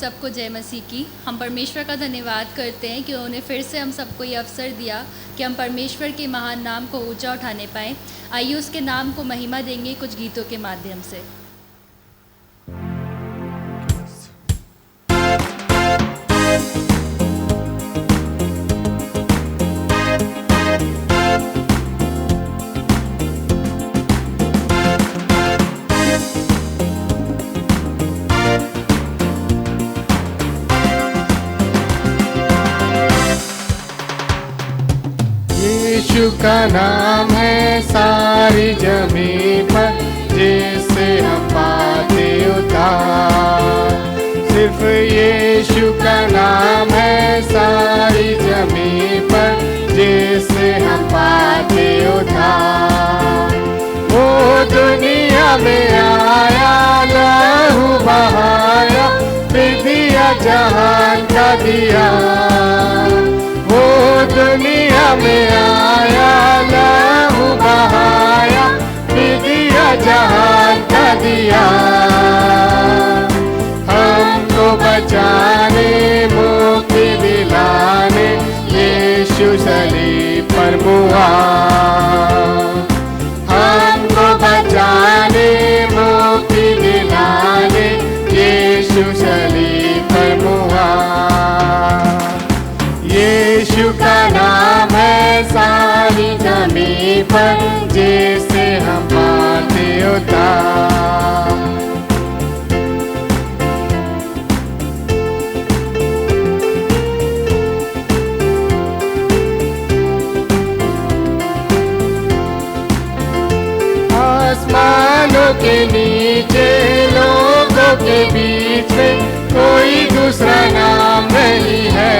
सबको जय मसीह की। हम परमेश्वर का धन्यवाद करते हैं कि उन्होंने फिर से हम सबको ये अवसर दिया कि हम परमेश्वर के महान नाम को ऊंचा उठाने पाएँ। आइए उसके नाम को महिमा देंगे कुछ गीतों के माध्यम से। यीशु का नाम है सारी जमीन पर, जिससे हम पाते उद्धार। सिर्फ यीशु का नाम है सारी जमीन पर, जिससे हम पाते उद्धार। वो दुनिया में आया, लहू बहाया, फिर दिया जहान का दिया। वो दुनिया में आया, लहू बहाया, फिर दिया जहान का दिया। हमको बचाने, मुक्ति दिलाने, यीशु सलीब पर मुआ। हमको बचाने, मुक्ति दिलाने, यीशु सलीब पर मुआ। यीशु का नाम है सारी जमीन पर, जिससे हम पाते उद्धार। आसमानों के नीचे, लोगों के बीच में कोई दूसरा नाम नहीं है।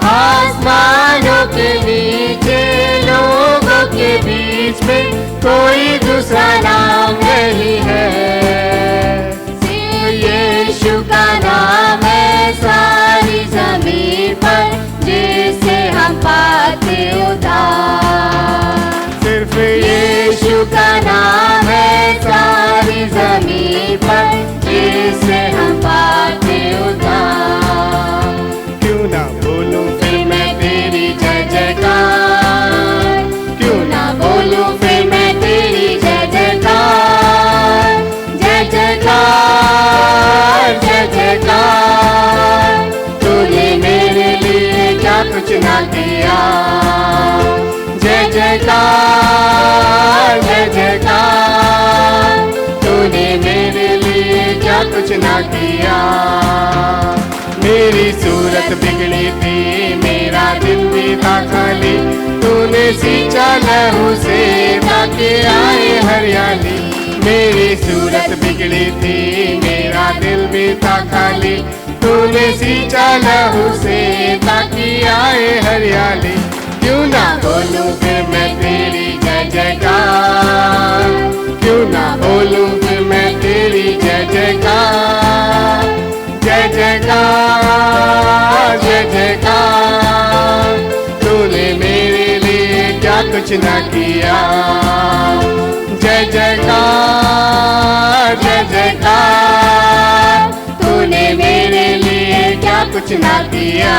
आसमानों के नीचे, लोगों के बीच में कोई दूसरा नाम नहीं है। सिर्फ यीशु का नाम है सारी जमीन पर, जिससे हम पाते उद्धार। सिर्फ यीशु का नाम है सारी जमीन पर, जिससे हम पाते उद्धार। क्यों ना बोलूं फिर मैं तेरी जय जयकार, क्यों ना बोलूं फिर मैं तेरी जय जयकार। जय जयकार, जय जयकार, तूने मेरे लिए क्या कुछ ना किया। जय जयकार, जय जयकार, तूने मेरे लिए क्या कुछ ना किया। मेरी सूरत बिगड़ी थी, मेरा दिल भी था खाली, तूने सींचा लहू से ताकि आए हरियाली। मेरी सूरत बिगड़ी थी, मेरा दिल भी था खाली, तूने सींचा लहू से ताकि आए हरियाली। क्यों ना बोलूं फिर मैं तेरी जय जयकार, क्यों ना बोलूं फिर मैं तेरी जय जयकार। जय जयकार, जय जयकार, तूने मेरे लिए क्या कुछ ना किया। जय जयकार, जय जयकार, तूने मेरे लिए क्या कुछ ना किया।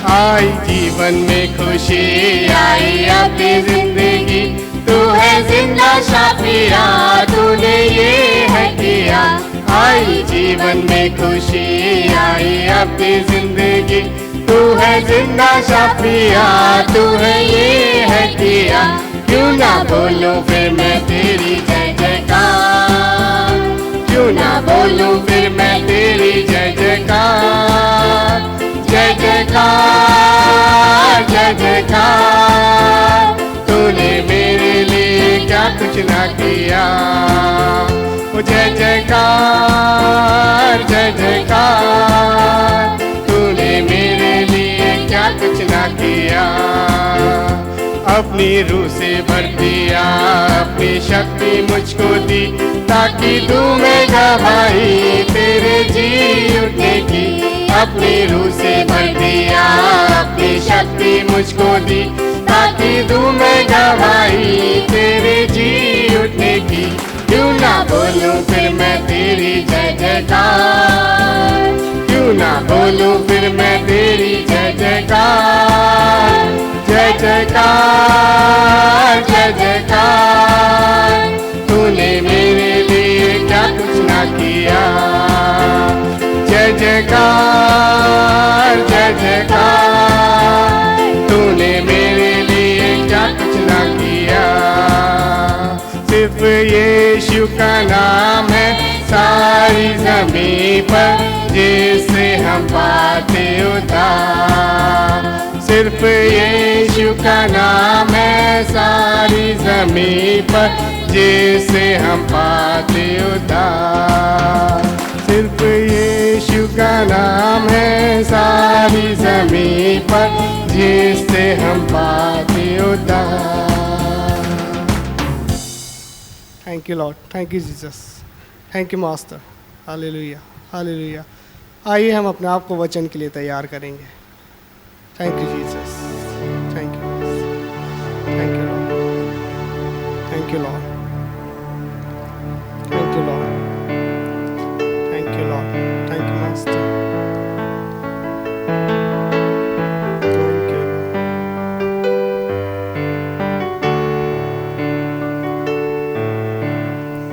आई जीवन में खुशी, आई अपनी जिंदगी, तू है जिंदा शाफिया, तूने ये है किया। आई जीवन में खुशी, आई अपनी जिंदगी, तू है जिंदा शाफिया, तू है ये है किया। क्यों ना बोलूं फिर मैं तेरी जय जयकार, क्यों ना बोलूं फिर मैं तेरी जय जयकार। जय जयकार, जय जयकार, तूने मेरे लिए क्या कुछ ना किया। जय जयकार, जय जयकार, तूने मेरे लिए क्या कुछ ना किया। अपनी रूह से भर दिया, अपनी शक्ति मुझको दी, ताकि तू मैं गवाही तेरे जी उठने की। अपनी रूह से भर दिया, अपनी शक्ति मुझको दी, ताकि तू मैं गवाही तेरे जी उठने की। क्यों ना बोलूं फिर मैं तेरी जय जयकार, क्यों ना बोलूं फिर मैं तेरी जय जयकार, जय जयकार जय जयकार। तूने मेरे लिए क्या कुछ ना किया, जय जयकार जय जयकार। तूने मेरे लिए क्या कुछ ना किया। सिर्फ यीशु का नाम है सारी ज़मीं पर, जिससे हम पाते उद्धार। सिर्फ यीशु का नाम है सारी ज़मीं पर, जिससे हम पाते उद्धार। सिर्फ यीशु का नाम है सारी ज़मीं पर, जिससे हम पाते उद्धार। Thank you Lord, thank you Jesus, thank you master. Hallelujah hallelujah. आइए हम अपने आप को वचन के लिए तैयार करेंगे। Thank you Jesus, thank you, thank you Lord, thank you Lord, thank you Lord, thank you Lord, thank you master, thank you,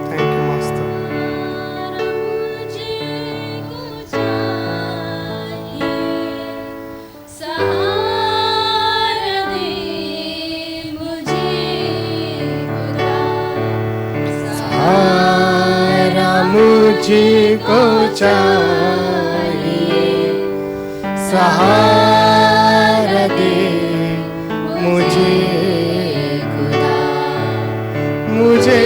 thank you master. मुझको चाहिए सहारा दे मुझे खुदा, मुझे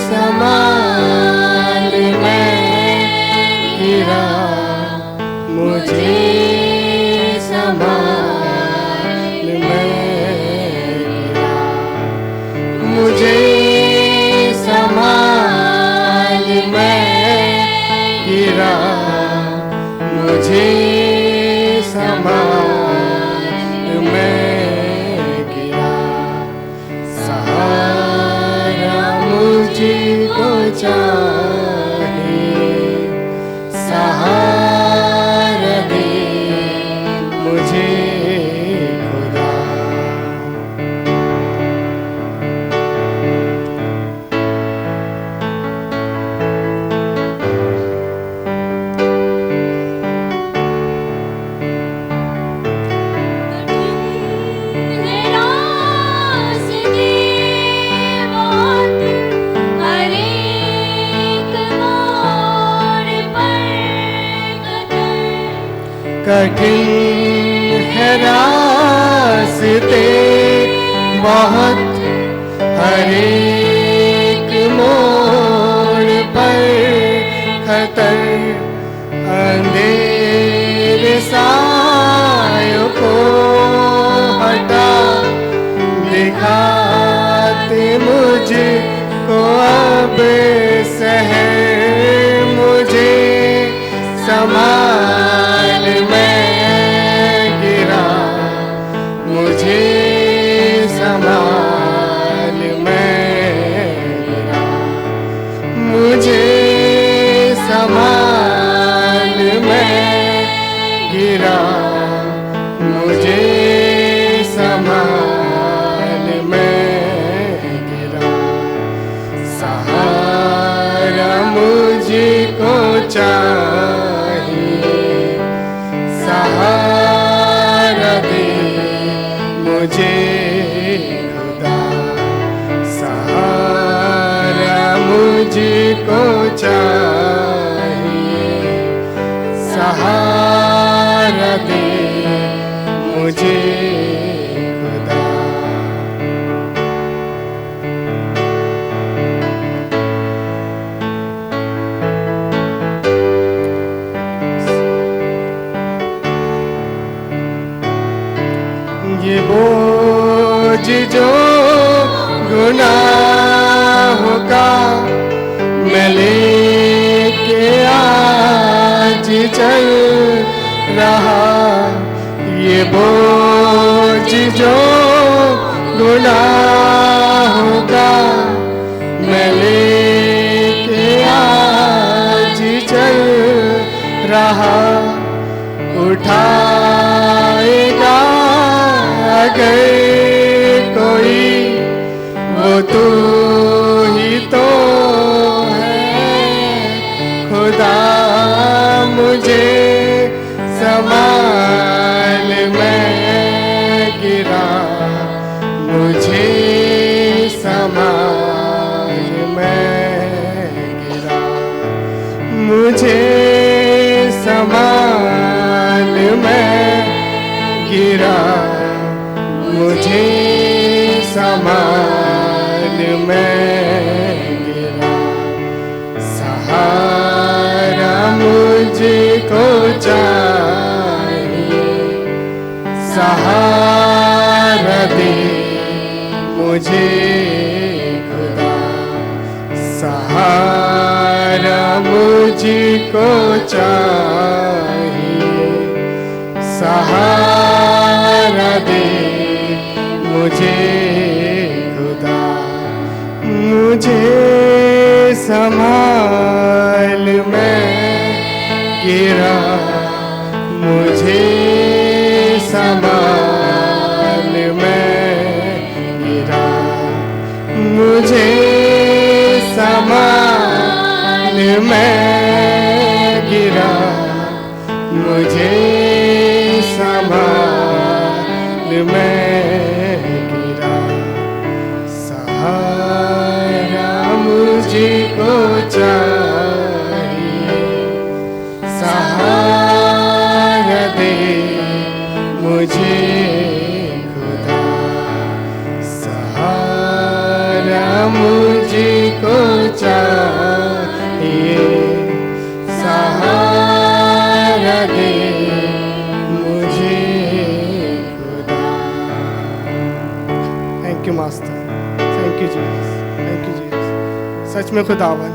संभाल मैं गिरा, मुझे संभाल मैं गिरा, मुझे संभाल मैं गिरा, मुझे संभाल मैं गिरा। सहारा मुझको चाहिए, सहारा दे मुझे खुदा। कठिन है रास्ते बहुत, हर एक मोड़ पर खतर, अंधेरे सायों को हटा दिखाते मुझको अब शहर, मुझे संभाल मैं गिरा, मुझे संभाल मैं गिरा, मुझे संभाल मैं गिरा, मुझे संभाल मैं गिरा। सहारा मुझको चाहिए, सहारा दे मुझे खुदा। सहारा मुझको चाहिए, सहारा दे मुझे खुदा। ये बोझ जो गुनाहों का मैं लेके आज चल रहा, ये बोझ जो गुनाहों का मैं लेके आज उठाएगा अगर कोई, वो तू ही तो है खुदा। मुझे संभाल, मैं गिरा, मुझे संभाल, मैं गिरा, मुझे संभाल, मैं गिरा, मुझे संभाल, मैं गिरा। सहारा मुझको चाहिए, सहारा दे मुझे खुदा। सहारा मुझको चाहिए, सहारा दे मुझे खुदा। मुझे संभाल, मैं गिरा, मुझे संभाल, मैं गिरा, मुझे संभाल, मैं गिरा, मुझे संभाल, मैं गिरा। सहारा मुझको चाहिए, सहारा दे मुझे खुदा। सहारा मुझको चाहिए, सहारा दे मुझे खुदा। Thank you master, thank you Jesus, thank you Jesus. सच में खुदावन,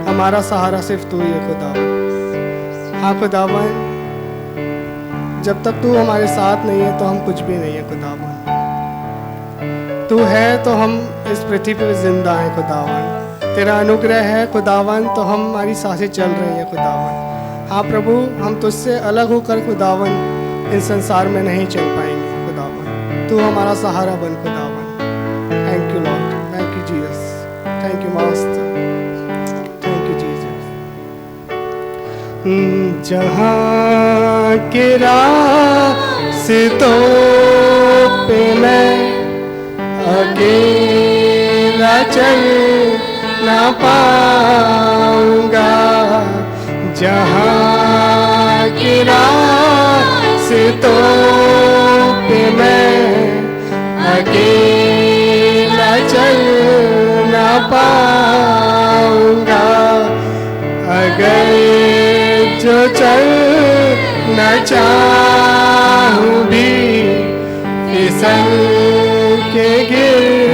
हमारा सहारा सिर्फ तू ही है खुदावन। हाँ खुदावन, जब तक तू हमारे साथ नहीं है तो हम कुछ भी नहीं है खुदावन। तू है तो हम इस पृथ्वी पर जिंदा हैं खुदावन। तेरा अनुग्रह है खुदावन तो हम हमारी सांसें चल रही हैं खुदावन। हाँ प्रभु, हम तुझसे अलग होकर खुदावन इस संसार में नहीं चल पाएंगे खुदावन। तू हमारा सहारा बन खुदावन। Thank you Lord, thank you Jesus, thank you master, thank you Jesus. जहाँ के रास्तों पे मैं अकेला चल ना पाऊंगा, जहाँ के रास्तों पे मैं अकेला चल ना पाऊंगा। अगर जो चल न चाहूं भी फिसल के गिर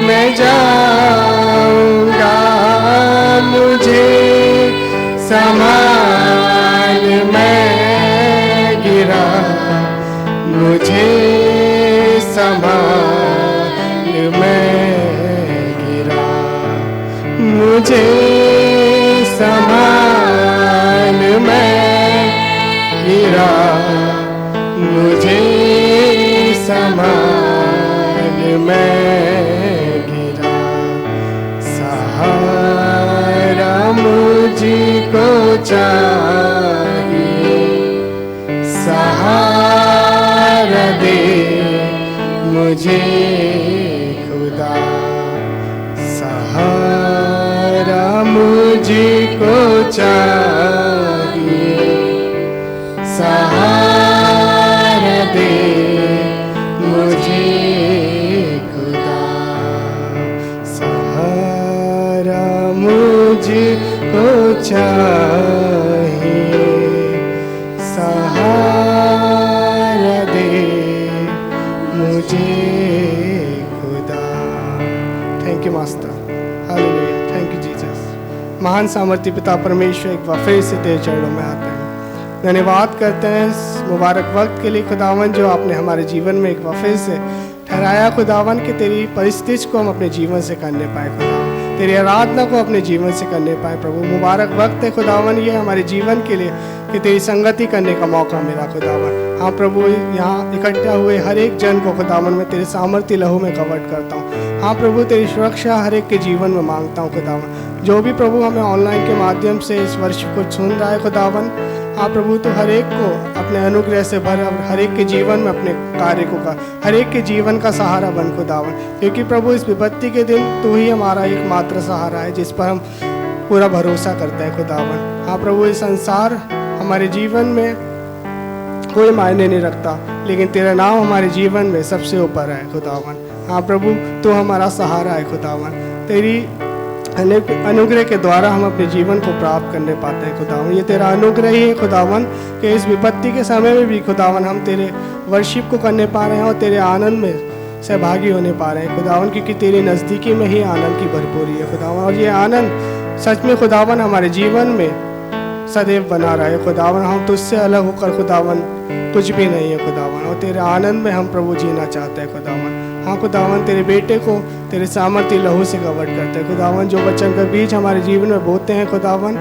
मैं जाऊंगा। मुझे संभाल, मैं गिरा, मुझे संभाल, मैं गिरा, मुझे संभाल, मैं गिरा, मुझे संभाल, मैं गिरा। सहारा मुझको चाहिए, सहारा दे मुझे खुदा। सहारा मुझको चाहिए, सहारा दे मुझे खुदा। सहारा मुझको चाहिए, सहारा दे मुझे खुदा। Thank you master, hallelujah, thank you Jesus. महान सामर्थ्य पिता परमेश्वर, एक बार फिर से तेरे चरणों में आते हैं, धन्यवाद करते हैं इस मुबारक वक्त के लिए खुदावन, जो आपने हमारे जीवन में एक बार फिर से ठहराया खुदावन कि तेरी परिस्थिति को हम अपने जीवन से करने पाए खुदा। तेरी आराधना को अपने जीवन से करने पाए प्रभु। मुबारक वक्त है खुदावन ये हमारे जीवन के लिए कि तेरी संगति करने का मौका मिला खुदावन। हाँ प्रभु, यहाँ इकट्ठा हुए हर एक जन को खुदावन मैं तेरे सामर्थ्य लहू में कवर्ट करता हूँ। हाँ प्रभु, तेरी सुरक्षा हर एक के जीवन में मांगता हूँ खुदावन। जो भी प्रभु हमें ऑनलाइन के माध्यम से इस वर्ष को सुन रहा है खुदावन, हाँ प्रभु तो हर एक को अपने अनुग्रह से भर, हर एक के जीवन में अपने कार्य को कर, हर एक के जीवन का सहारा बन खुदावन। क्योंकि प्रभु इस विपत्ति के दिन तू ही हमारा एकमात्र सहारा है जिस पर हम पूरा भरोसा करते हैं खुदावन। हाँ प्रभु, इस संसार हमारे जीवन में कोई मायने नहीं रखता, लेकिन तेरा नाम हमारे जीवन में सबसे ऊपर है खुदावन। हाँ प्रभु, तू हमारा सहारा है खुदावन। तेरी अनुग्रह के द्वारा हम अपने जीवन को प्राप्त करने पाते हैं खुदावन। ये तेरा अनुग्रह ही है खुदावन कि इस विपत्ति के समय में भी खुदावन हम तेरे वर्शिप को करने पा रहे हैं और तेरे आनंद में सहभागी होने पा रहे हैं खुदावन, क्योंकि तेरी नज़दीकी में ही आनंद की भरपूरी है खुदावन। और ये आनंद सच में खुदावन हमारे जीवन में सदैव बना रहे खुदावन। हम तुझसे अलग होकर खुदावन कुछ भी नहीं है खुदावन, और तेरे आनंद में हम प्रभु जीना चाहते हैं खुदावन। हाँ खुदावन, तेरे बेटे को तेरे सामर्थ्य लहू से कवर करते हैं खुदावन। जो वचन का बीज हमारे जीवन में बोते हैं खुदावन,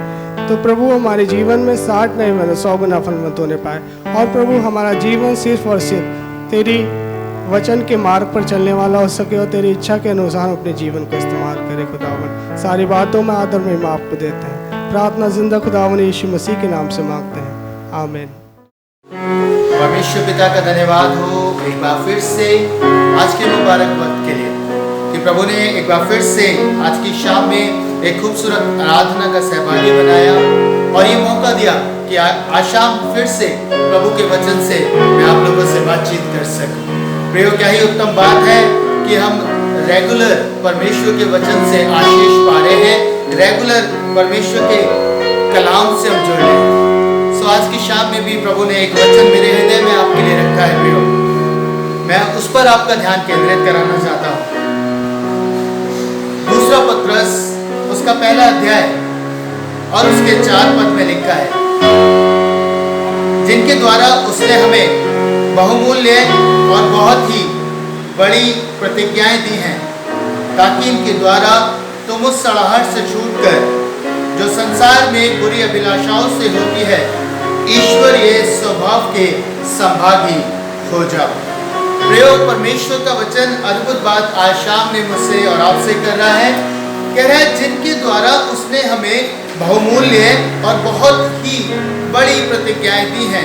तो प्रभु हमारे जीवन में 60 नहीं बने 100 गुना फलवंत होने पाए। और प्रभु हमारा जीवन सिर्फ और सिर्फ तेरी वचन के मार्ग पर चलने वाला हो सके और तेरी इच्छा के अनुसार हम अपने जीवन को इस्तेमाल करें खुदावन। सारी बातों में आदर में आपको देते हैं। प्रार्थना जिंदा खुदावन यीशु मसीह के नाम से मांगते हैं, आमीन। परमेश्वर पिता का धन्यवाद हो एक बार फिर से आज के मुबारक वक्त के लिए कि प्रभु ने एक बार फिर से आज की शाम में एक खूबसूरत आराधना का सहभागी बनाया और ये मौका दिया कि आज शाम फिर से प्रभु के वचन से मैं आप लोगों से बातचीत कर सकूं। प्रियो, क्या ही उत्तम बात है कि हम रेगुलर परमेश्वर के वचन से आशीष पा रहे हैं, रेगुलर परमेश्वर के कलाम से हम जुड़ रहे हैं। सो आज की शाम में भी प्रभु ने एक वचन मेरे हृदय में आपके लिए रखा है प्रियो, मैं उस पर आपका ध्यान केंद्रित कराना चाहता हूँ। दूसरा पत्रस उसका पहला अध्याय और उसके 4 पद में लिखा है, जिनके द्वारा उसने हमें बहुमूल्य और बहुत ही बड़ी प्रतिज्ञाएं दी हैं, ताकि इनके द्वारा तुम उस सड़ाहट से छूटकर जो संसार में बुरी अभिलाषाओं से होती है ईश्वरीय स्वभाव के संभागी हो जाओ। प्रयोग परमेश्वर का वचन अद्भुत बात आज शाम में मुझसे और आपसे कर रहा है। कह रहा है जिनके द्वारा उसने हमें बहुमूल्य और बहुत ही बड़ी प्रतिज्ञाएं दी हैं,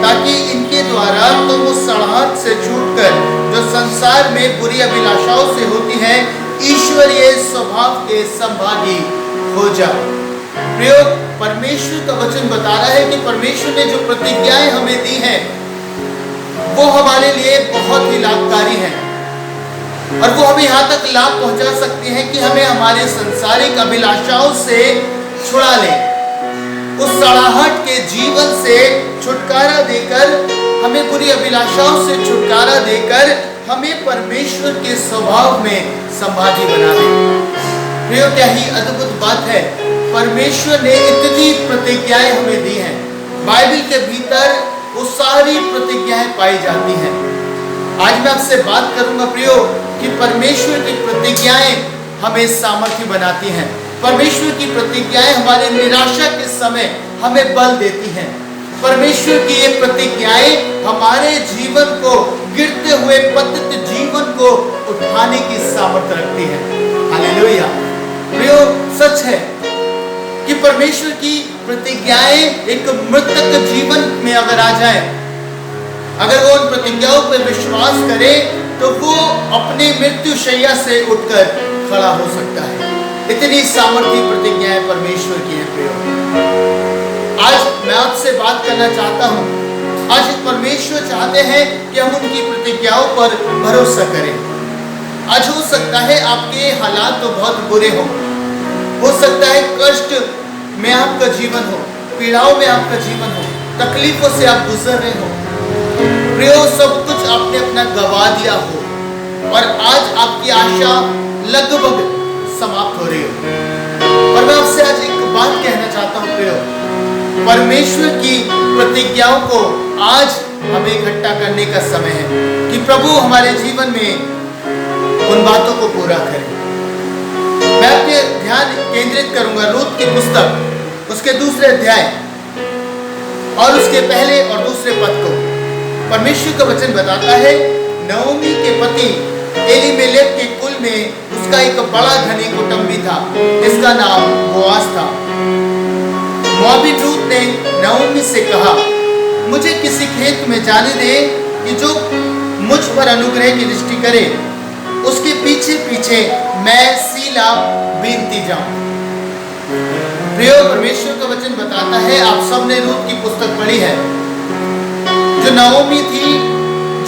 ताकि इनके द्वारा तुम उस सड़ाहट से छूटकर जो संसार में बुरी अभिलाषाओं से होती है ईश्वरीय स्वभाव के संभागी हो जाओ। प्रयोग परमेश्वर का वचन बता रहा है कि परमेश्वर ने जो प्रतिज्ञाएं हमें दी हैं वो हमारे लिए बहुत ही लाभकारी हैं, और वो हमें यहाँ तक लाभ पहुंचा सकती हैं कि हमें हमारे सांसारिक अभिलाषाओं से छुड़ा ले, उस सड़ाहट के जीवन से छुटकारा देकर, हमें बुरी अभिलाषाओं से छुटकारा देकर हमें परमेश्वर के स्वभाव में संभागी बना दे। प्रियो, क्या ही अद्भुत बात है, परमेश्वर ने इतनी प्रतिज्ञाएं हमें दी हैं। बाइबल के भीतर वो सारी प्रतिज्ञाएं पाई जाती हैं। आज मैं आपसे बात करूंगा प्रियो कि परमेश्वर की प्रतिज्ञाएं हमें सामर्थ्य बनाती हैं। परमेश्वर की प्रतिज्ञाएं हमारे निराशा के समय हमें बल देती हैं। परमेश्वर की ये प्रतिज्ञाएं हमारे जीवन को, गिरते हुए पतित जीवन को उठाने की सामर्थ्य रखती हैं। हालेलुया। प्रियो, सच है कि परमेश्वर की प्रतिज्ञाएं एक मृतक जीवन में अगर आ जाए, अगर वो उन प्रतिज्ञाओं पर विश्वास करे तो वो अपने मृत्यु शैया से उठकर खड़ा हो सकता है। इतनी सामर्थ्य प्रतिज्ञाएं परमेश्वर की है। प्रियो, आज मैं आपसे बात करना चाहता हूं। आज परमेश्वर चाहते हैं कि हम उनकी प्रतिज्ञाओं पर भरोसा करें। आज हो सकता है आपके हालात तो बहुत बुरे हो सकता है कष्ट में आपका जीवन हो, पीड़ाओं में आपका जीवन हो, तकलीफों से आप गुजर रहे हो। प्रियो, सब कुछ आपने अपना गवा दिया हो और आज आपकी आशा लगभग समाप्त हो रही हो। और मैं आपसे आज एक बात कहना चाहता हूँ प्रियो, परमेश्वर की प्रतिज्ञाओं को आज हमें इकट्ठा करने का समय है कि प्रभु हमारे जीवन में उन बातों को पूरा करे। मैं अपने ध्यान केंद्रित करूंगा रूत की पुस्तक, उसके दूसरे अध्याय और उसके पहले और दूसरे पद को। परमेश्वर का वचन बताता है, नओमी के पति एलीमेलेक के कुल में उसका एक बड़ा धनी कुटुंबी था, जिसका नाम बोआज था। मोआबी रूत ने नओमी से कहा, मुझे किसी खेत में जाने दे कि जो मुझ पर अनुग्रह की दृष्टि करे, उसके पीछे पीछे मैं सीला बीनती जाऊं। प्रियो, परमेश्वर का वचन बताता है, आप सबने रूत की पुस्तक पढ़ी है, जो नओमी थी,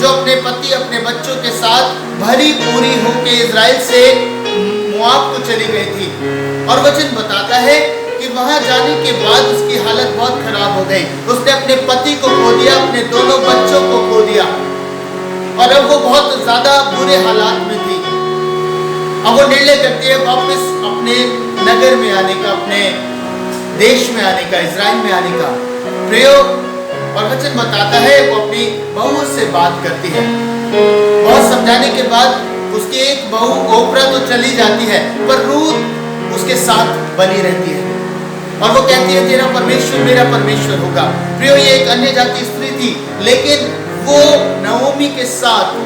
जो अपने पति अपने बच्चों के साथ भरी पूरी होकर इजराइल से मोआब को चली गई थी। और वचन बताता है कि वहां जाने के बाद उसकी हालत बहुत खराब हो गई। उसने अपने पति को खो दिया, अपने दोनों बच्चों को खो दिया, और अब वो बहुत ज्यादा बुरे हालात में थी। अब वो निर्णय करती है वापस अपने नगर में आने का, अपने देश में आने का, इजराइल में आने का। प्रयोग और वचन बताता है, वो अपनी बहू से बात करती है। बहुत समझाने के बाद उसकी एक बहू ओप्रा तो चली जाती है, पर रूत उसके साथ बनी रहती है और वो कहती है, तेरा परमेश्वर मेरा परमेश्वर होगा। प्रियो, ये एक अन्य जाति स्त्री थी, लेकिन वो नओमी के साथ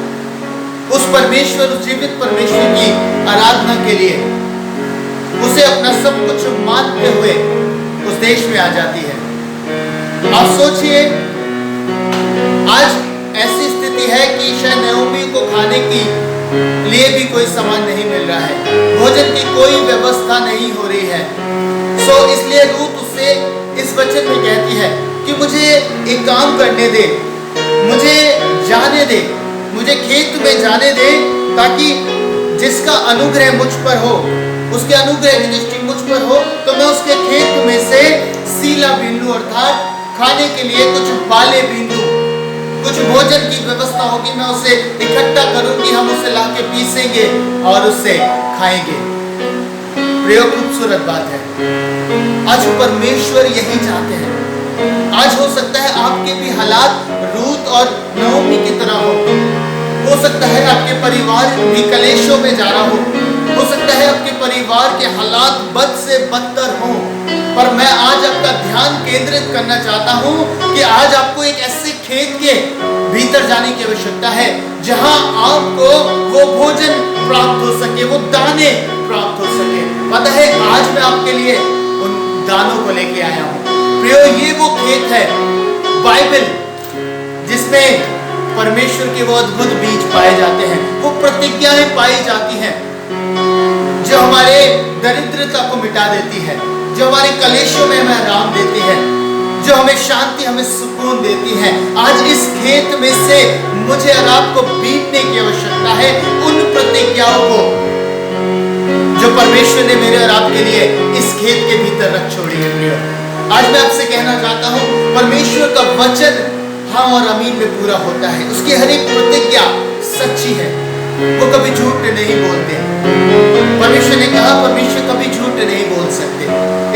उस परमेश्वर, उस जीवित परमेश्वर की आराधना के लिए उसे अपना सब कुछ मानते हुए उस देश में आ जाती है। आप सोचिए, आज ऐसी स्थिति है कि शायद नओमी को खाने की लिए भी कोई सामान नहीं मिल रहा है, भोजन की कोई व्यवस्था नहीं हो रही है। सो इसलिए रूत उससे इस वचन में कहती है कि मुझे एक काम करने दे, मुझे जाने दे, मुझे खेत में जाने दे, ताकि जिसका अनुग्रह मुझ पर हो, उसके अनुग्रह की दृष्टि मुझ पर हो, तो मैं उसके खेत में से सीला बीन लूं, अर्थात खाने के लिए कुछ बाले बीन लूं, कुछ भोजन की व्यवस्था होगी, मैं उसे इकट्ठा करूंगी, हम उसे लाके पीसेंगे और उससे खाएंगे। प्रिय, खूबसूरत बात है। आज परमेश्वर यही चाहते हैं। आज हो सकता है आपके भी हालात रूत और नओमी की तरह हो सकता है आपके परिवार भी कलेशों में जा रहा हो सकता है आपके परिवार के हालात बद से बदतर हों, पर मैं आज आपका ध्यान केंद्रित करना चाहता हूं कि आज आपको एक ऐसे खेत के भीतर जाने की आवश्यकता है जहां आपको वो भोजन प्राप्त हो सके, वो दाने प्राप्त हो सके। पता है, आज मैं आपके लिए उन दानों को लेके आया हूं। प्रियो, ये वो खेत है बाइबल जिसमें परमेश्वर के वो अद्भुत बीज पाए जाते हैं, वो प्रतिज्ञाएं पाई जाती हैं जो हमारे दरिद्रता को मिटा देती है, जो हमारे कलेशों में हमें आराम देती है, जो हमें शांति, हमें सुकून देती है। आज इस खेत में से मुझे और आपको बीतने की आवश्यकता है उन प्रतिज्ञाओं को जो परमेश्वर ने मेरे और आपके लिए इस खेत के भीतर रख छोड़ी है। प्रियो, आज मैं आपसे कहना चाहता हूं, परमेश्वर का वचन हाँ और अमीन में पूरा होता है। उसकी हर एक प्रतिज्ञा सच्ची है, वो कभी झूठ नहीं बोलते। परमेश्वर ने कहा, परमेश्वर कभी झूठ नहीं बोल सकते।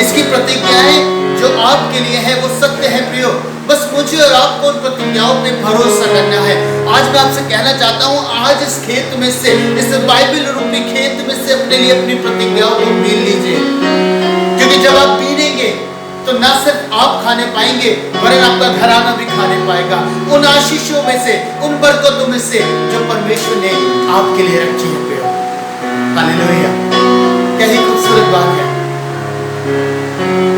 इसकी प्रतिज्ञाएं जो आपके लिए है वो सत्य है। प्रियो, बस मुझे और आपको उन प्रतिज्ञाओं पे भरोसा करना है। आज मैं आपसे कहना चाहता हूँ, आज इस खेत में से, इस बाइबल रूपी खेत में से अपने लिए अपनी प्रतिज्ञाओं को बीन लीजिए, क्योंकि जब आप बीनेंगे तो ना सिर्फ आप खाने पाएंगे, वरन आपका घराना भी खाने पाएगा उन आशीषों में से, उन बरकतों में से जो परमेश्वर ने आपके लिए रखी है। प्रियो, हालेलुया, क्या ही खूबसूरत बात है।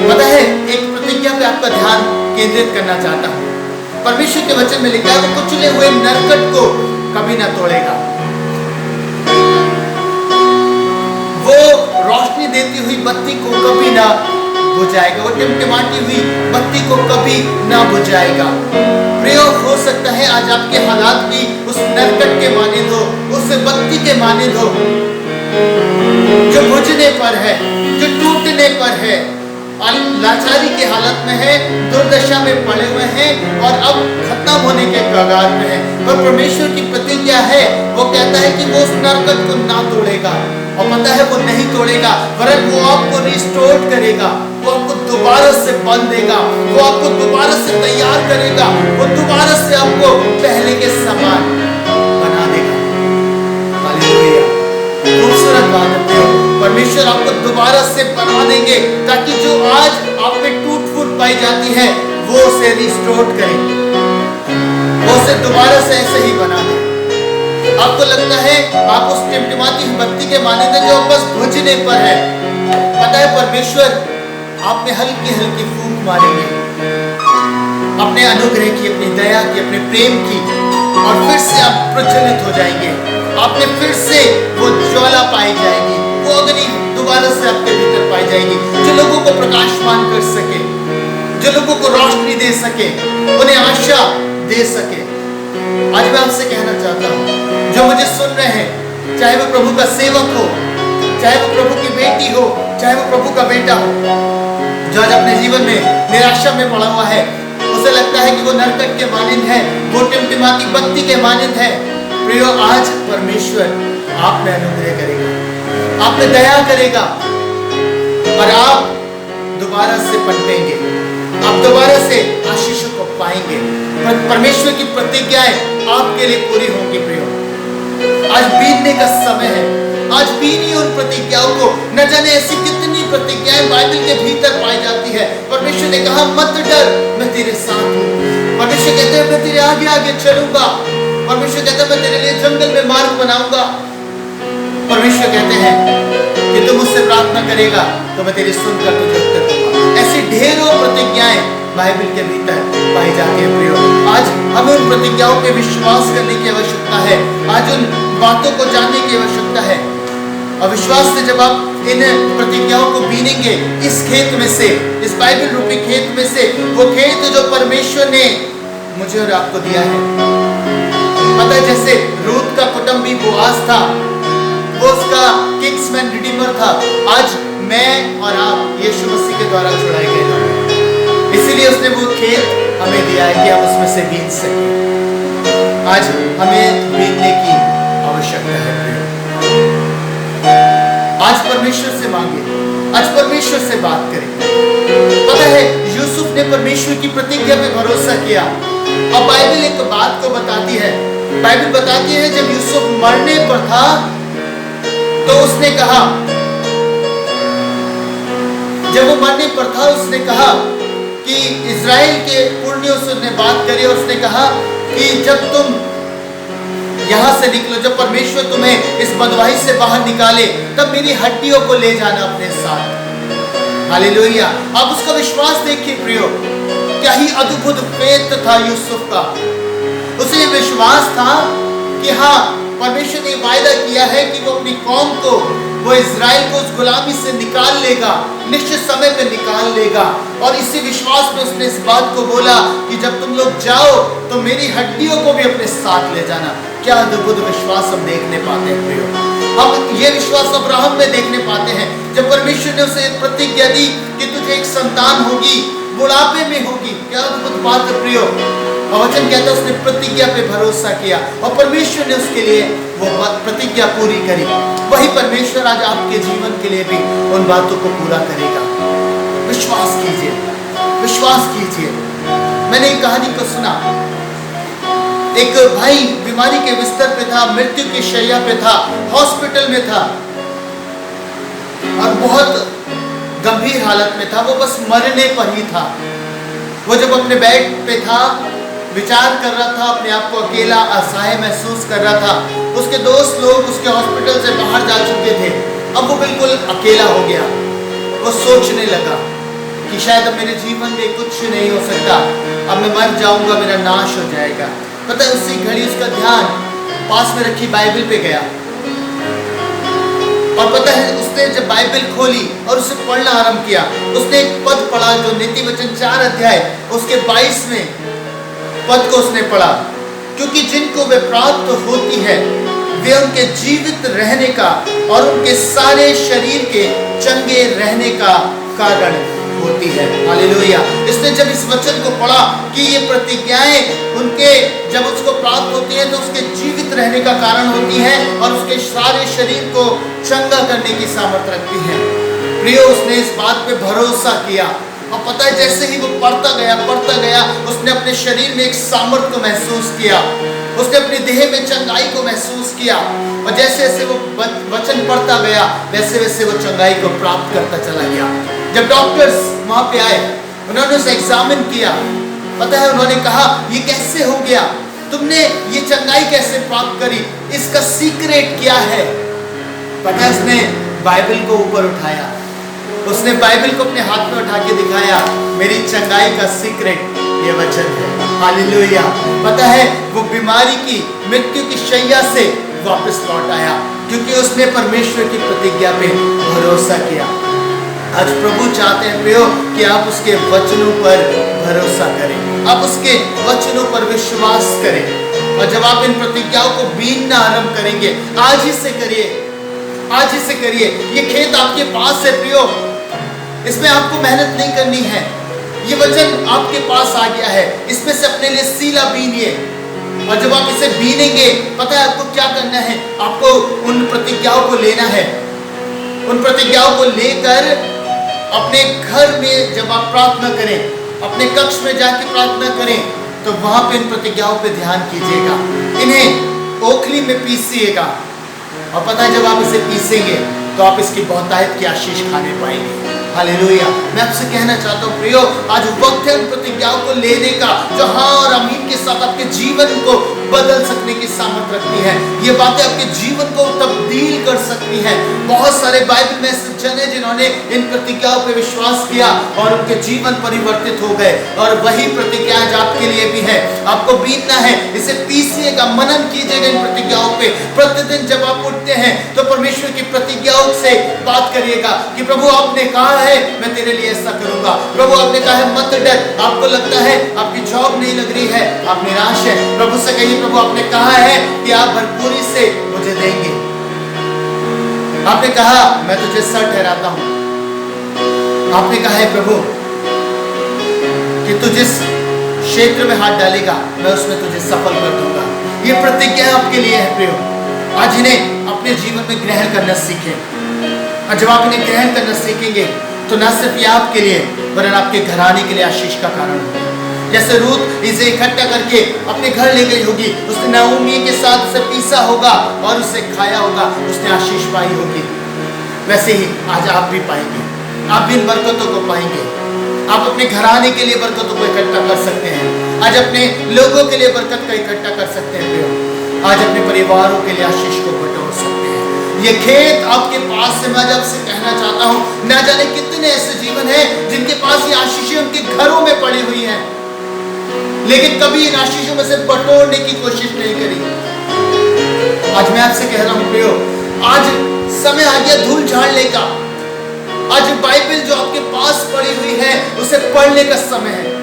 पता है, एक प्रतिज्ञा पे आपका ध्यान केंद्रित करना चाहता हूं। परमेश्वर के वचन में लिखा है, वो कुचले हुए नरकट को कभी ना तोड़ेगा, वो रोशनी देती हुई बत्ती को कभी ना बुझाएगा, वो टिमटिमाती हुई बत्ती को कभी ना बुझाएगा। प्रयोग हो सकता है आज आपके हालात भी उस नरकट के मानिंद हो, उस बत्ती के मानिंद हो जो बुझने पर है, जो टूटने पर है, लाचारी की हालत में है, दुर्दशा में पड़े हुए हैं और अब खत्म होने के कगार में है। पर परमेश्वर की प्रतिज्ञा है, वो कहता है कि वो उस नरकट को ना तोड़ेगा, और पता है वो नहीं तोड़ेगा, वरन वो आपको रिस्टोर करेगा, वो आपको दोबारा से बांधेगा, वो आपको दोबारा से तैयार करेगा, वो दोबारा से आपको पहले के समान बना देगा। हालेलुया, खूबसूरत बात है। परमेश्वर आपको दोबारा से बना देंगे, ताकि जो आज आप में टूट फूट पाई जाती है वो उसे रिस्टोर करें, वो उसे दोबारा से ऐसे ही बना दें। आपको लगता है आप उस टिमटिमाती बत्ती के मानंद जो बस बुझने पर है, पता है परमेश्वर आप में हल्की हल्की फूंक मारेंगे अपने अनुग्रह की, अपनी दया की, अपने प्रेम की, और फिर से आप प्रज्वलित हो जाएंगे। आप में फिर से वो ज्वाला पाई जाएगी, वो अग्नि दोबारा से आपके भीतर पाई जाएगी, जो लोगों को प्रकाशमान कर सके, जो लोगों को रोशनी दे सके, उन्हें आशा दे सके। आज मैं आपसे कहना चाहता हूँ, जो मुझे सुन रहे हैं, चाहे वो प्रभु का सेवक हो, चाहे वो प्रभु की बेटी हो, चाहे वो प्रभु का बेटा हो, जो आज अपने जीवन में निराशा में पड़ा हुआ है, उसे लगता है कि वो नरकट के मानंद है, वो टिमटिमाती बत्ती के मानंद है। प्रियो, आज परमेश्वर आप में अनुग्रह करेगा, आप में दया करेगा, और आप दोबारा से पनपेंगे, आप दोबारा से आशीषों को पाएंगे। परमेश्वर की प्रतिज्ञाएं आपके लिए पूरी होंगी। प्रियो, आज बीतने का समय है, आज बीनी उन प्रतिज्ञाओं को। न जाने ऐसी कितनी प्रतिज्ञाएं बाइबल के भीतर पाई जाती है। परमेश्वर ने कहा मत डर, मैं तेरे साथ हूँ। परमेश्वर कहते हैं मैं तेरे आगे आगे चलूंगा। परमेश्वर कहते हैं मैं तेरे लिए जंगल में मार्ग बनाऊंगा। परमेश्वर कहते हैं कि तू मुझसे प्रार्थना करेगा तो मैं तेरी सुनकर तुझे उत्तर दूंगा। ऐसी ढेरों प्रतिज्ञाएं बाइबल के भीतर पाई जाती है। प्रियो, आज हमें उन प्रतिज्ञाओं पे विश्वास करने की आवश्यकता है, आज उन बातों को जानने की आवश्यकता है। और विश्वास से जब आप इन प्रतिज्ञाओं को बीनेंगे, इस खेत में से, इस बाइबल रूपी खेत में से, वो खेत जो परमेश्वर ने मुझे और आपको दिया है। पता है, जैसे रूत का कुटुंबी बोआज था, वो उसका किंग्समैन रिडीमर था। आज मैं और आप यीशु मसीह के द्वारा छुड़ाए गए लोग, इसीलिए उसने वो खेत हमें दिया है कि हम उसमें से बीन सकें। आज हमें बीनने की आवश्यकता है। आज परमेश्वर से मांगे, आज परमेश्वर से बात करें। पता है, यूसुफ ने परमेश्वर की प्रतिज्ञा पे भरोसा किया। और बाइबल एक बात को बताती है, बाइबल बताती है जब यूसुफ मरने पर था तो उसने कहा, जब वो मरने पर था उसने कहा कि इज़राइल के पुरनियों से उसने बात करी और उसने कहा कि जब तुम यहां से निकलो, जब परमेश्वर तुम्हें इस बदवाही से बाहर निकाले, तब मेरी हड्डियों को ले जाना अपने साथ। हालेलुया। आप उसका विश्वास देखिए प्रियो, क्या ही अद्भुत फेथ था यूसुफ का। उसे विश्वास था कि हाँ, परमेश्वर ने वायदा किया है कि वो अपनी कौम को, वो इज़राइल को उस गुलामी से निकाल लेगा, निश्चित समय पे निकाल लेगा। और इसी विश्वास में उसने इस बात को बोला कि जब तुम लोग जाओ तो मेरी हड्डियों को भी अपने साथ ले जाना। क्या अद्भुत विश्वास हम देखने पाते हैं प्रियो। हम ये विश्वास अब्राहम में देखने पाते हैं, जब परमेश्वर ने उसे प्रतिज्ञा दी कि तुझे एक संतान होगी, बुढ़ापे में होगी। क्या अद्भुत बात है प्रियो। और वचन कहता है उसने प्रतिज्ञा पे भरोसा किया और परमेश्वर ने उसके लिए वो प्रतिज्ञा पूरी करी। वही परमेश्वर आज आपके जीवन के लिए भी उन बातों को पूरा करेगा। विश्वास कीजिए, विश्वास कीजिए। मैंने एक कहानी को सुना, एक भाई बीमारी के बिस्तर पे था, मृत्यु की शैया पे था, हॉस्पिटल में था और बहुत गंभीर हालत में था। वो बस मरने पर ही था। वो जब अपने बेड पे था, विचार कर रहा था, अपने आप को अकेला असहाय महसूस कर रहा था। उसके दोस्त लोग उसके हॉस्पिटल से बाहर जा चुके थे। अब वो बिल्कुल अकेला हो गया। वो सोचने लगा कि शायद अब मेरे जीवन में कुछ नहीं हो सकता, अब मैं मर जाऊंगा, मेरा नाश हो जाएगा। पता है, उसी घड़ी उसका ध्यान पास में रखी बाइबल पे गया और पता है उसने जब बाइबल खोली और उसे पढ़ना आरंभ किया, उसने एक पद पढ़ा जो नीति वचन 4 अध्याय उसके 22वें पद को उसने पढ़ा। क्योंकि जिनको वे प्राप्त होती है वे उनके जीवित रहने का और उनके सारे शरीर के चंगे रहने का कारण होती है। हालेलुया। इसने जब इस वचन को पढ़ा कि ये प्रतिज्ञाएं उनके जब उसको प्राप्त होती है तो उसके जीवित रहने का कारण होती है और उसके सारे शरीर को चंगा करने की सामर्थ्य रखती है। प्रियो, उसने इस बात पे भरोसा किया और पता है जैसे ही वो पढ़ता गया उसने अपने शरीर में एक सामर्थ्य को महसूस किया। उसने अपनी देह में चंगाई को महसूस किया और जैसे जैसे वो वचन पढ़ता गया वैसे वैसे वो चंगाई को प्राप्त करता चला गया। जब डॉक्टर्स वहां पे आए, उन्होंने उसे एग्जामिन किया, पता है उन्होंने कहा ये कैसे हो गया, तुमने ये चंगाई कैसे प्राप्त करी, इसका सीक्रेट क्या है? पता है उसने बाइबल को ऊपर उठाया, उसने बाइबल को अपने हाथ में उठा के दिखाया, मेरी चंगाई का सीक्रेट ये वचन है। हालेलुया। पता है वो बीमारी की मृत्यु की शैया से वापस लौट आया क्योंकि उसने परमेश्वर की प्रतिज्ञा पे भरोसा किया। आज प्रभु चाहते हैं प्रियो कि आप उसके वचनों पर भरोसा करें, आप उसके वचनों पर विश्वास करें और जब आप इन प्रतिज्ञाओं को बीनना आरंभ करेंगे, आज ही से करिए, आज ही से करिए। ये खेत आपके पास है प्रियो, इसमें आपको मेहनत नहीं करनी है, ये वचन आपके पास आ गया है, इसमें से अपने लिए सीला बीनिए और जब आप इसे बीनेंगे, पता है आपको क्या करना है, आपको उन प्रतिज्ञाओं को लेना है, उन प्रतिज्ञाओं को लेकर अपने घर में जब आप प्रार्थना करें, अपने कक्ष में जाके प्रार्थना करें, तो वहां पे इन प्रतिज्ञाओं पे ध्यान कीजिएगा, इन्हें ओखली में पीसिएगा और पता है जब आप इसे पीसेंगे तो आप इसकी बहुतायत की आशीष खाने पाएंगे। हालेलुया। मैं आपसे कहना चाहता हूँ प्रियो, आज वक्त है उन प्रतिज्ञाओं को लेने का जो हाँ और आमीन के साथ आपके जीवन को बदल सकने की सामर्थ रखती है। ये बातें आपके जीवन को तब्दील कर सकती हैं। बहुत सारे बाइबल में ऐसे जन हैं जिन्होंने इन प्रतिज्ञाओं पे विश्वास किया और उनके जीवन परिवर्तित हो गए और वही प्रतिज्ञा आज आपके लिए भी है। आपको बीतना है, इसे पीसिएगा, मनन कीजिएगा इन प्रतिज्ञाओं पे। प्रतिदिन जब आप उठते हैं तो परमेश्वर की प्रतिज्ञाओं से बात करिएगा कि प्रभु आपने कहा है मैं तेरे लिए ऐसा करूंगा, प्रभु आपने कहा है मत डर, आपको लगता है आपकी जॉब नहीं लग रही है, आप निराश है, प्रभु से कहिए प्रभु आपने कहा है कि आप भरपूरी से मुझे देंगे, आपने कहा मैं तुझे सर ठहराता हूं, आपने कहा है प्रभु कि तू जिस क्षेत्र में हाथ डालेगा मैं उसमें तुझे सफल कर दूंगा। ये प्रतिज्ञा आपके लिए है प्रियो, आज इन्हें अपने जीवन में ग्रहण करना सीखें और जब आप इन्हें ग्रहण करना सीखेंगे तो न सिर्फ ये आपके लिए वरन आपके घराने के लिए आशीष का कारण होगा। जैसे रूत इसे इकट्ठा करके अपने घर ले गई होगी, उसने नाओमी के साथ उसे पीसा होगा और उसे खाया होगा, उसने आशीष पाई होगी, वैसे ही आज आप भी पाएंगे, आप भी इन बरकतों को पाएंगे। आप अपने घराने के लिए बरकतों को इकट्ठा कर सकते हैं, आज अपने लोगों के लिए बरकत का इकट्ठा कर सकते हैं, आज अपने परिवारों के लिए आशीष को बटोर सकते हैं। ये खेत आपके पास से, मैं आपसे कहना चाहता हूँ, न जाने कितने ऐसे जीवन हैं जिनके पास ये आशीषें उनके घरों में पड़ी हुई हैं, लेकिन कभी इन आशीषों में से बटोरने की कोशिश नहीं करी। आज मैं आपसे कह रहा हूँ प्रियो, आज समय आ गया धूल झाड़ने का। आज बाइबल जो आपके पास पड़ी हुई है उसे पढ़ने का समय है।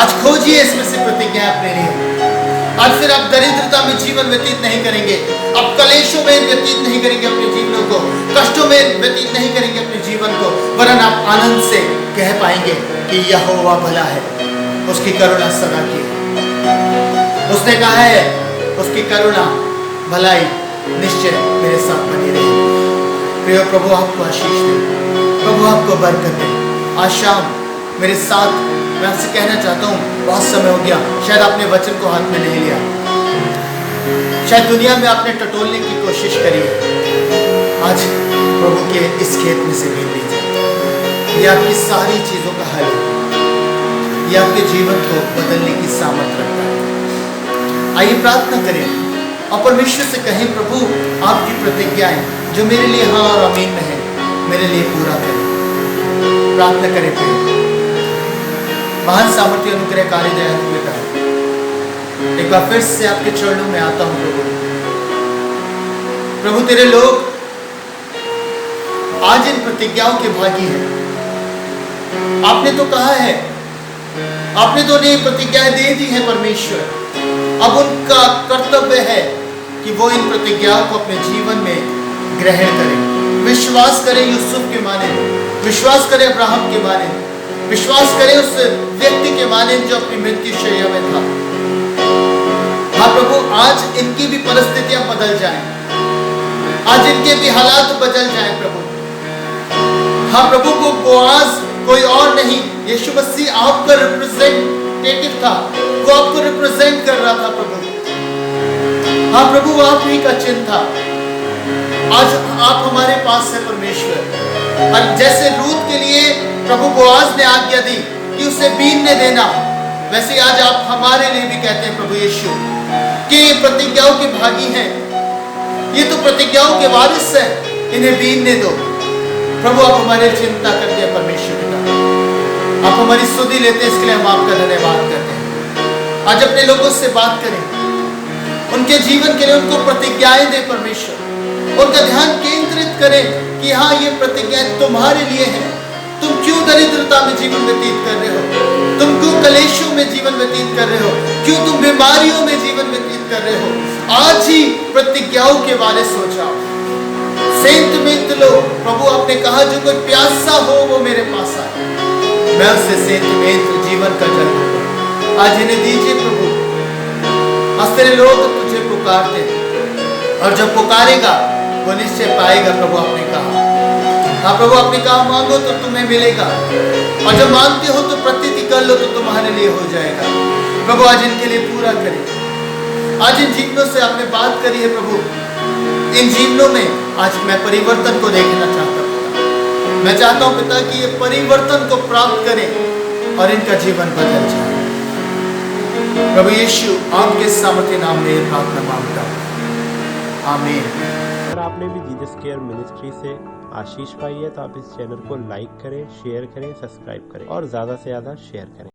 आज खोजिए इसमें से प्रतिज्ञा अपने लिए। आज फिर आप दरिद्रता में जीवन व्यतीत नहीं करेंगे, आप कलेशों में व्यतीत नहीं करेंगे अपने जीवनों को, कष्टों में व्यतीत नहीं करेंगे अपने जीवन को, वरन आप आनंद से कह पाएंगे कि यहोवा भला है, उसकी करुणा सदा की। उसने कहा है उसकी करुणा भलाई निश्चय मेरे साथ बनी रही। प्रिय प्रभु आपको आशीष दे, प्रभु आपको बरकत दे। आज शाम मेरे साथ मैं आपसे कहना चाहता हूँ, बहुत समय हो गया शायद आपने वचन को हाथ में नहीं लिया, शायद दुनिया में आपने टटोलने की कोशिश करी है। आज प्रभु के इस खेत में से बीन लीजिए, ये आपकी सारी चीजों का हल है, ये आपके जीवन को बदलने की सामर्थ रखता है। आइए प्रार्थना करें और परमेश्वर से कहें, प्रभु आपकी प्रतिज्ञाएं जो मेरे लिए हाँ और आमीन में है, मेरे लिए पूरा करें। प्रार्थना करें प्रिय। महान सामर्थ्य अनुग्रहकारी दयालु पिता, एक बार फिर से आपके चरणों में आता हूं प्रभु। प्रभु तेरे लोग आज इन प्रतिज्ञाओं के भागी हैं। आपने तो कहा है, आपने तो उन्हें प्रतिज्ञाएं दे दी है परमेश्वर, अब उनका कर्तव्य है कि वो इन प्रतिज्ञाओं को अपने जीवन में ग्रहण करें, विश्वास करें यूसुफ के माने, विश्वास करें अब्राहम के माने, विश्वास करें उस व्यक्ति के माने जो अपनी मृत्यु शैया में था। हाँ प्रभु, आज इनकी भी परिस्थितियां बदल जाएं, आज इनके भी हालात बदल जाएं प्रभु। हाँ प्रभु, को बोआज कोई और नहीं, यीशु मसीह आपका रिप्रेजेंटेटिव था, वो आपको रिप्रेजेंट कर रहा था प्रभु। हाँ प्रभु, आप ही का चिन्ह था। आज आप हमारे पास है परमेश्वर। और जैसे रूत के लिए प्रभु बोआज ने आज्ञा दी कि उसे बीनने देना, वैसे आज आप हमारे लिए भी कहते हैं प्रभु यीशु कि ये प्रतिज्ञाओं के भागी हैं, ये तो प्रतिज्ञाओं के वारिस हैं, इन्हें बीनने दो। प्रभु आप हमारे चिंता करते हैं परमेश्वर पिता, आप हमारी सुधि लेते हैं, इसके लिए हम आपका धन्यवाद करते हैं। आज अपने लोगों से बात करें, उनके जीवन के लिए उनको प्रतिज्ञाएं दे परमेश्वर, उनका ध्यान केंद्रित करें कि हाँ ये प्रतिज्ञाएं तुम्हारे लिए हैं। तुम क्यों दरिद्रता में जीवन व्यतीत कर रहे हो, तुम क्यों कलेशों में जीवन व्यतीत कर रहे हो, क्यों तुम बीमारियों में जीवन व्यतीत कर रहे हो, आज ही प्रतिज्ञाओं के बारे सोचा। सेंत में लो प्रभु, आपने कहा जो कोई प्यासा हो वो मेरे पास आए, मैं उससे सेंत में जीवन का जल दूंगा। आज इन्हें दीजिए प्रभु, आज तेरे लोग तुझे पुकारते और जब पुकारेगा वो निश्चय पाएगा। प्रभु आपने कहा, हाँ प्रभु आपने कहा मांगो तो तुम्हें मिलेगा, और जब मांगते हो तो प्रतीति कर लो तो तुम्हारे लिए हो जाएगा। प्रभु आज इनके लिए पूरा करें। आज इन जीवनों से आपने बात करी है प्रभु, इन जीवनों में आज मैं परिवर्तन को देखना चाहता हूँ। मैं चाहता हूँ पिता कि ये परिवर्तन को प्राप्त करें और इनका जीवन बदल जाए। प्रभु यीशु आपके सामर्थ्य नाम में प्रार्थना मांगता हूँ, आमीन। अगर आपने भी जीसस केयर मिनिस्ट्री से आशीष पाई है तो आप इस चैनल को लाइक करें, शेयर करें, सब्सक्राइब करें और ज़्यादा से ज़्यादा शेयर करें।